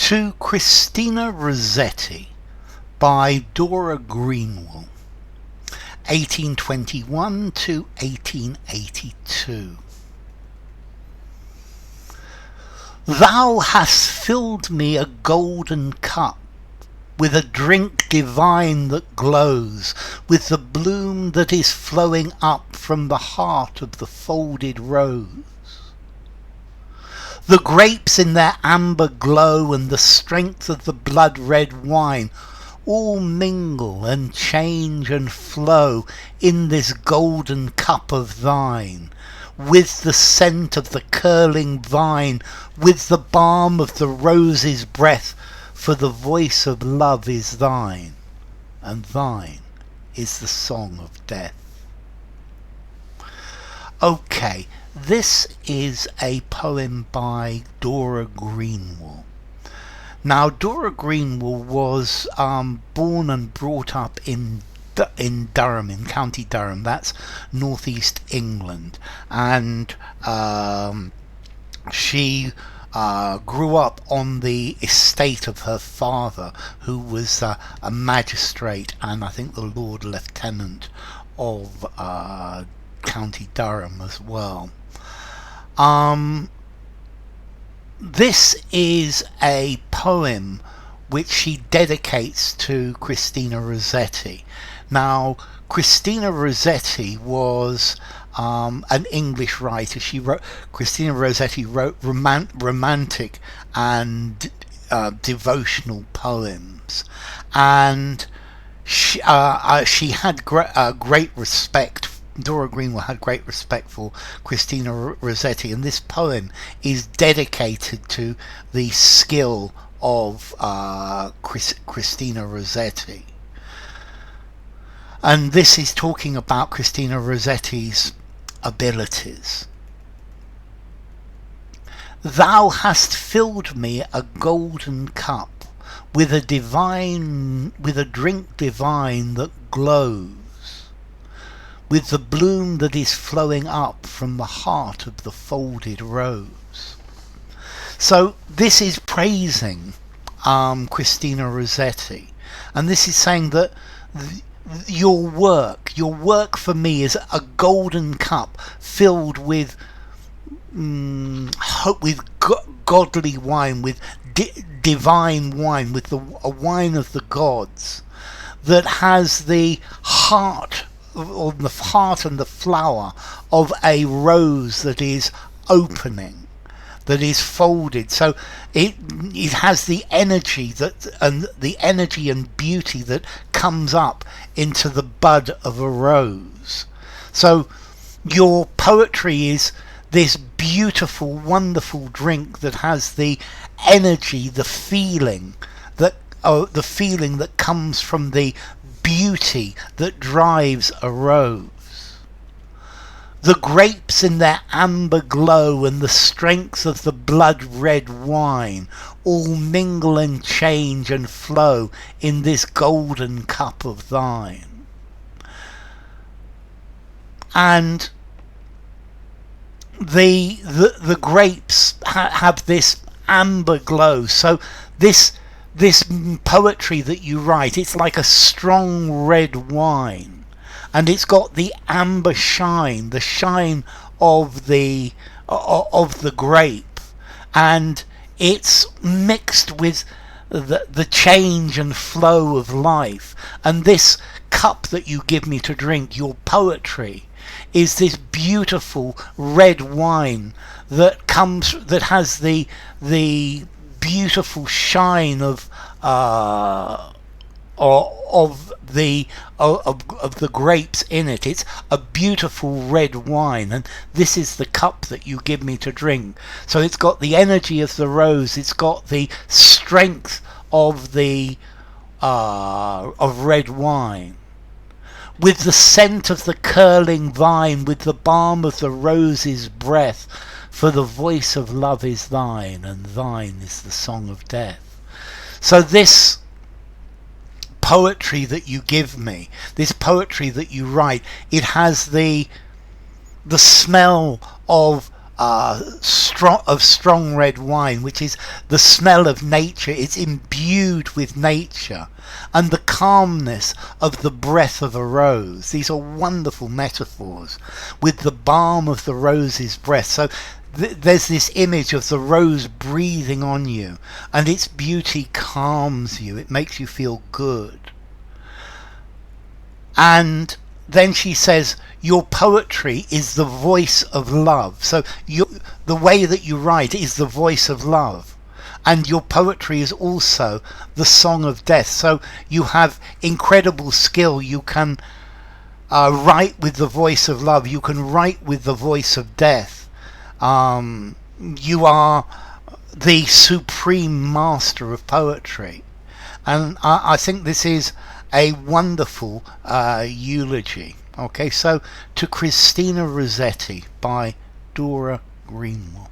To Christina Rossetti by Dora Greenwell, 1821 to 1882. Thou hast filled me a golden cup with a drink divine that glows, with the bloom that is flowing up from the heart of the folded rose. The grapes in their amber glow and the strength of the blood-red wine all mingle and change and flow in this golden cup of thine, with the scent of the curling vine, with the balm of the rose's breath, for the voice of love is thine, and thine is the song of death. Okay, this is a poem by Dora Greenwell. Now, Dora Greenwell was born and brought up in Durham, in County Durham. That's northeast England, and she grew up on the estate of her father, who was a magistrate and I think the Lord Lieutenant of County Durham as well. This is a poem which she dedicates to Christina Rossetti. Now, Christina Rossetti was an English writer. Christina Rossetti wrote romantic and devotional poems, and she had great respect. Dora Greenwell had great respect for Christina Rossetti, and this poem is dedicated to the skill of Christina Rossetti. And this is talking about Christina Rossetti's abilities. Thou hast filled me a golden cup with a drink divine that glows, with the bloom that is flowing up from the heart of the folded rose. So this is praising Christina Rossetti, and this is saying that your work for me is a golden cup filled with godly wine, with divine wine, with a wine of the gods, that has the heart, or the heart and the flower of a rose that is opening, that is folded. So it has the energy and beauty that comes up into the bud of a rose. So your poetry is this beautiful, wonderful drink that has the energy, the feeling that comes from the beauty that drives a rose. The grapes in their amber glow and the strength of the blood-red wine all mingle and change and flow in this golden cup of thine. And the grapes have this amber glow. So this poetry that you write, it's like a strong red wine, and it's got the amber shine, the shine of the grape, and it's mixed with the change and flow of life. And this cup that you give me to drink, your poetry, is this beautiful red wine that has the beautiful shine of the grapes in it. It's a beautiful red wine, and this is the cup that you give me to drink. So it's got the energy of the rose, it's got the strength of the of red wine, with the scent of the curling vine, with the balm of the rose's breath, for the voice of love is thine, and thine is the song of death. So this poetry that you give me, this poetry that you write, it has the smell of strong red wine, which is the smell of nature. It's imbued with nature, and the calmness of the breath of a rose. These are wonderful metaphors. With the balm of the rose's breath. So there's this image of the rose breathing on you, and its beauty calms you. It makes you feel good. And then she says, your poetry is the voice of love. So the way that you write is the voice of love. And your poetry is also the song of death. So you have incredible skill. You can write with the voice of love. You can write with the voice of death. You are the supreme master of poetry. And I think this is a wonderful eulogy. Okay, so to Christina Rossetti by Dora Greenwell.